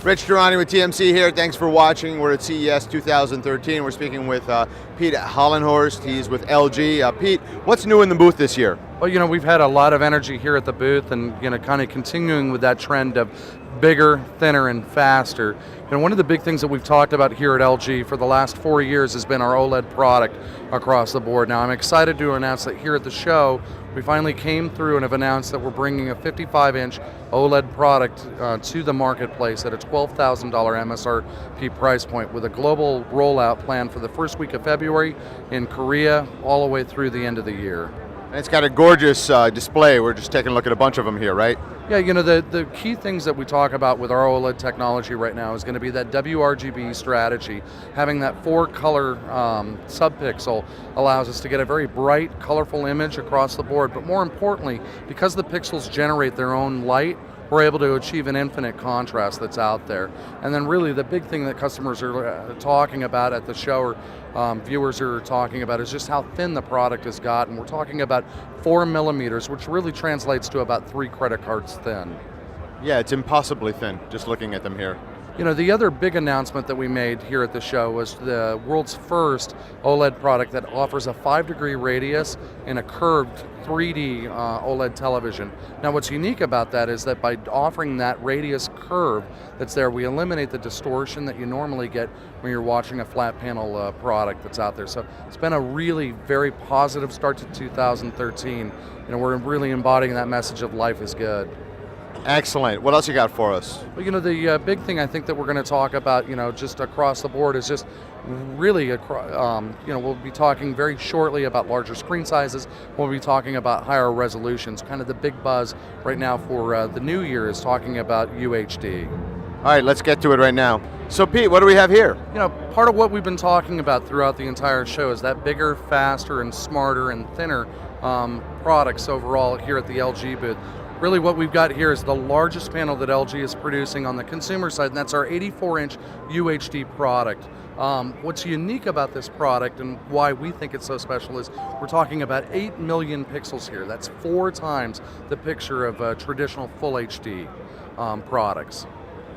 Rich Tehrani with TMC here. Thanks for watching. We're at CES 2013. We're speaking with Pete Hollenhorst. He's with LG. Pete, what's new in the booth this year? Well, we've had a lot of energy here at the booth and, kind of continuing with that trend of bigger, thinner, and faster. And one of the big things that we've talked about here at LG for the last 4 years has been our OLED product across the board. Now, I'm excited to announce that here at the show, we finally came through and have announced that we're bringing a 55-inch OLED product to the marketplace at a $12,000 MSRP price point with a global rollout plan for the first week of February in Korea all the way through the end of the year. And it's got a gorgeous display. We're just taking a look at a bunch of them here, right? Yeah, the key things that we talk about with our OLED technology right now is going to be that WRGB strategy. Having that 4-color subpixel allows us to get a very bright, colorful image across the board, but more importantly, because the pixels generate their own light, we're able to achieve an infinite contrast that's out there. And then really the big thing that customers are talking about at the show, or viewers are talking about, is just how thin the product has gotten. We're talking about 4 millimeters, which really translates to about 3 credit cards thin. Yeah, it's impossibly thin, just looking at them here. The other big announcement that we made here at the show was the world's first OLED product that offers a 5-degree radius in a curved 3D OLED television. Now, what's unique about that is that by offering that radius curve that's there, we eliminate the distortion that you normally get when you're watching a flat panel product that's out there. So it's been a really very positive start to 2013. We're really embodying that message of life is good. Excellent. What else you got for us? Well, the big thing I think that we're going to talk about, just across the board is just really, we'll be talking very shortly about larger screen sizes. We'll be talking about higher resolutions. Kind of the big buzz right now for the new year is talking about UHD. All right, let's get to it right now. So Pete, what do we have here? Part of what we've been talking about throughout the entire show is that bigger, faster, and smarter and thinner products overall here at the LG booth. Really what we've got here is the largest panel that LG is producing on the consumer side, and that's our 84-inch UHD product. What's unique about this product and why we think it's so special is we're talking about 8 million pixels here. That's 4 times the picture of traditional full HD products.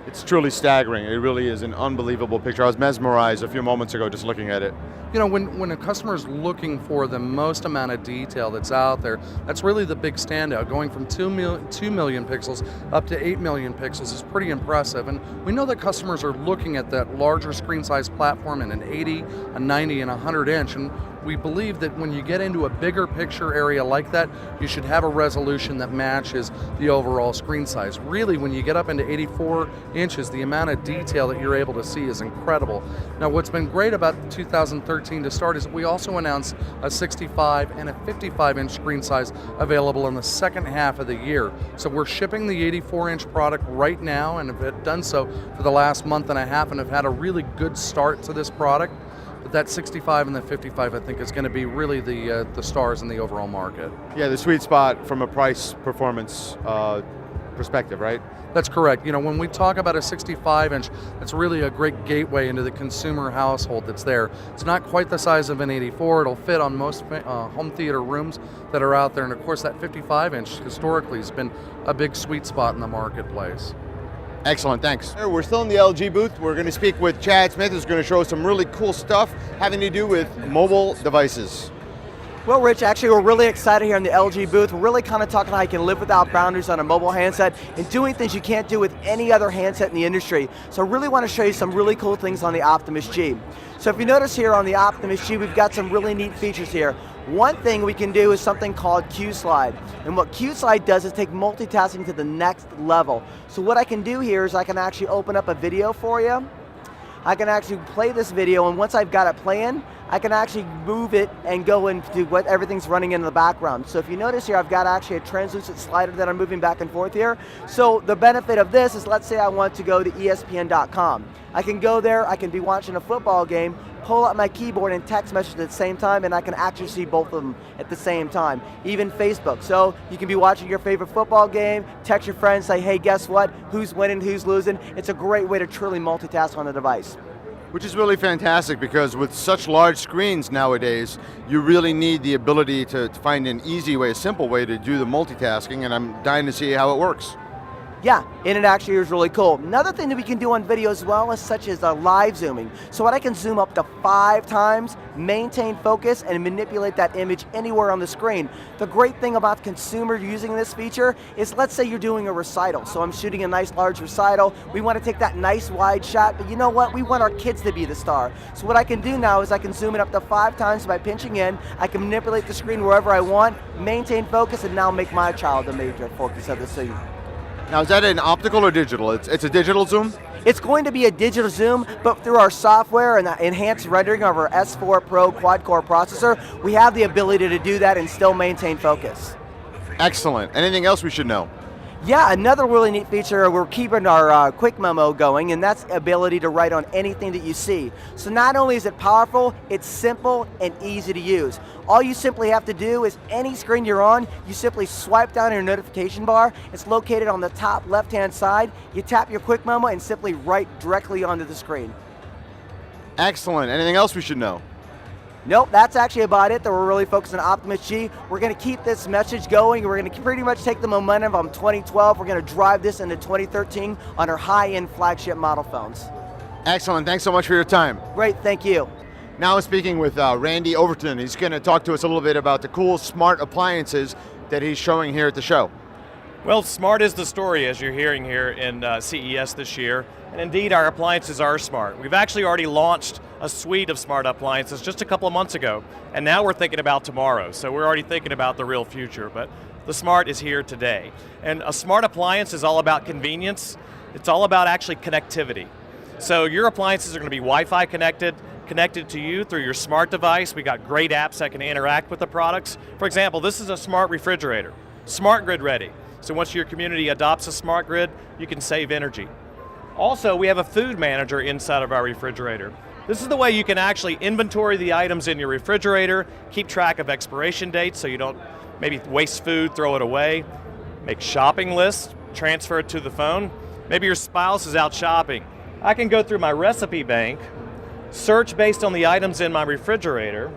It's truly staggering. It really is an unbelievable picture. I was mesmerized a few moments ago just looking at it. When a customer is looking for the most amount of detail that's out there, that's really the big standout. Going from 2 million pixels up to 8 million pixels is pretty impressive. And we know that customers are looking at that larger screen size platform in an 80, a 90, and a 100 inch. And we believe that when you get into a bigger picture area like that, you should have a resolution that matches the overall screen size. Really, when you get up into 84 inches, the amount of detail that you're able to see is incredible. Now, what's been great about 2013 to start is that we also announced a 65 and a 55-inch screen size available in the second half of the year. So we're shipping the 84-inch product right now and have done so for the last month and a half and have had a really good start to this product. But that 65 and the 55, I think, is going to be really the stars in the overall market. Yeah, the sweet spot from a price performance perspective, right? That's correct. When we talk about a 65-inch, it's really a great gateway into the consumer household that's there. It's not quite the size of an 84. It'll fit on most home theater rooms that are out there. And of course, that 55-inch historically has been a big sweet spot in the marketplace. Excellent, thanks. We're still in the LG booth. We're going to speak with Chad Smith, who's going to show us some really cool stuff having to do with mobile devices. Well, Rich, actually we're really excited here in the LG booth. We're really kind of talking how you can live without boundaries on a mobile handset and doing things you can't do with any other handset in the industry. So I really want to show you some really cool things on the Optimus G. So if you notice here on the Optimus G, we've got some really neat features here. One thing we can do is something called Q-Slide. And what Q-Slide does is take multitasking to the next level. So what I can do here is I can actually open up a video for you. I can actually play this video, and once I've got it playing, I can actually move it and go into what everything's running in the background. So if you notice here, I've got actually a translucent slider that I'm moving back and forth here. So the benefit of this is, let's say I want to go to ESPN.com. I can go there, I can be watching a football game, pull out my keyboard and text message at the same time, and I can actually see both of them at the same time. Even Facebook. So you can be watching your favorite football game, text your friends, say, hey, guess what? Who's winning, who's losing? It's a great way to truly multitask on the device. Which is really fantastic, because with such large screens nowadays, you really need the ability to find an easy way, a simple way to do the multitasking, and I'm dying to see how it works. Yeah, and it actually is really cool. Another thing that we can do on video as well is such as live zooming. So what I can zoom up to 5 times, maintain focus, and manipulate that image anywhere on the screen. The great thing about consumer using this feature is, let's say you're doing a recital. So I'm shooting a nice large recital. We want to take that nice wide shot, but you know what? We want our kids to be the star. So what I can do now is I can zoom it up to 5 times by pinching in. I can manipulate the screen wherever I want, maintain focus, and now make my child the major focus of the scene. Now, is that an optical or digital? It's a digital zoom? It's going to be a digital zoom, but through our software and the enhanced rendering of our S4 Pro quad-core processor, we have the ability to do that and still maintain focus. Excellent. Anything else we should know? Yeah, another really neat feature, we're keeping our quick memo going, and that's the ability to write on anything that you see. So not only is it powerful, it's simple and easy to use. All you simply have to do is any screen you're on, you simply swipe down your notification bar. It's located on the top left-hand side. You tap your quick memo and simply write directly onto the screen. Excellent. Anything else we should know? Nope, that's actually about it. That we're really focused on Optimus G. We're going to keep this message going. We're going to pretty much take the momentum from 2012. We're going to drive this into 2013 on our high-end flagship model phones. Excellent. Thanks so much for your time. Great, thank you. Now we're speaking with Randy Overton. He's going to talk to us a little bit about the cool smart appliances that he's showing here at the show. Well, smart is the story, as you're hearing here in CES this year. And indeed, our appliances are smart. We've actually already launched a suite of smart appliances just a couple of months ago. And now we're thinking about tomorrow. So we're already thinking about the real future. But the smart is here today. And a smart appliance is all about convenience. It's all about actually connectivity. So your appliances are going to be Wi-Fi connected to you through your smart device. We got great apps that can interact with the products. For example, this is a smart refrigerator, smart grid ready. So once your community adopts a smart grid, you can save energy. Also, we have a food manager inside of our refrigerator. This is the way you can actually inventory the items in your refrigerator, keep track of expiration dates so you don't maybe waste food, throw it away, make shopping lists, transfer it to the phone. Maybe your spouse is out shopping. I can go through my recipe bank, search based on the items in my refrigerator,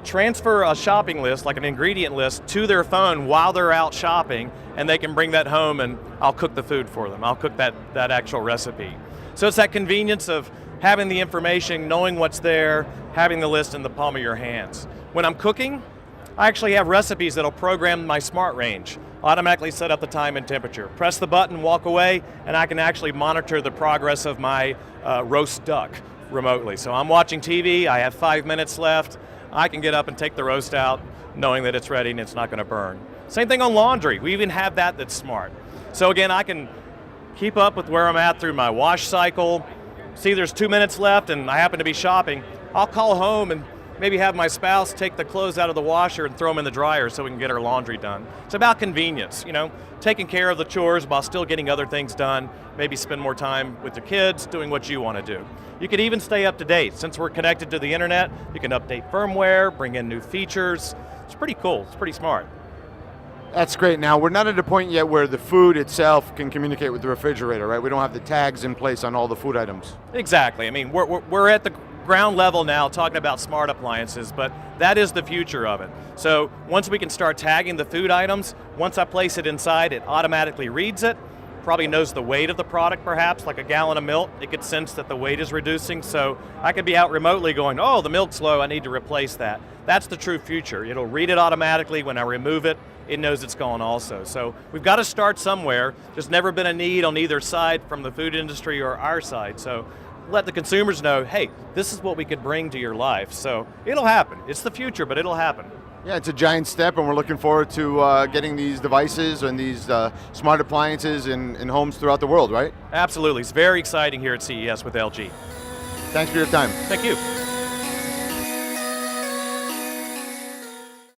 transfer a shopping list, like an ingredient list, to their phone while they're out shopping, and they can bring that home and I'll cook the food for them. I'll cook that actual recipe. So it's that convenience of having the information, knowing what's there, having the list in the palm of your hands. When I'm cooking, I actually have recipes that'll program my smart range, automatically set up the time and temperature. Press the button, walk away, and I can actually monitor the progress of my roast duck remotely. So I'm watching TV, I have 5 minutes left, I can get up and take the roast out knowing that it's ready and it's not going to burn. Same thing on laundry. We even have that's smart. So again, I can keep up with where I'm at through my wash cycle. See there's 2 minutes left and I happen to be shopping. I'll call home and maybe have my spouse take the clothes out of the washer and throw them in the dryer so we can get our laundry done. It's about convenience, taking care of the chores while still getting other things done, maybe spend more time with your kids, doing what you want to do. You can even stay up to date. Since we're connected to the internet, you can update firmware, bring in new features. It's pretty cool, it's pretty smart. That's great. Now, we're not at a point yet where the food itself can communicate with the refrigerator, right? We don't have the tags in place on all the food items. Exactly. I mean, we're at the ground level now talking about smart appliances, but that is the future of it. So once we can start tagging the food items, once I place it inside, it automatically reads it, probably knows the weight of the product perhaps, like a gallon of milk, it could sense that the weight is reducing, so I could be out remotely going, oh, the milk's low, I need to replace that. That's the true future. It'll read it automatically. When I remove it, it knows it's gone also. So we've got to start somewhere. There's never been a need on either side from the food industry or our side. So let the consumers know, hey, this is what we could bring to your life. So it'll happen. It's the future, but it'll happen. Yeah, it's a giant step, and we're looking forward to getting these devices and these smart appliances in homes throughout the world, right? Absolutely. It's very exciting here at CES with LG. Thanks for your time. Thank you.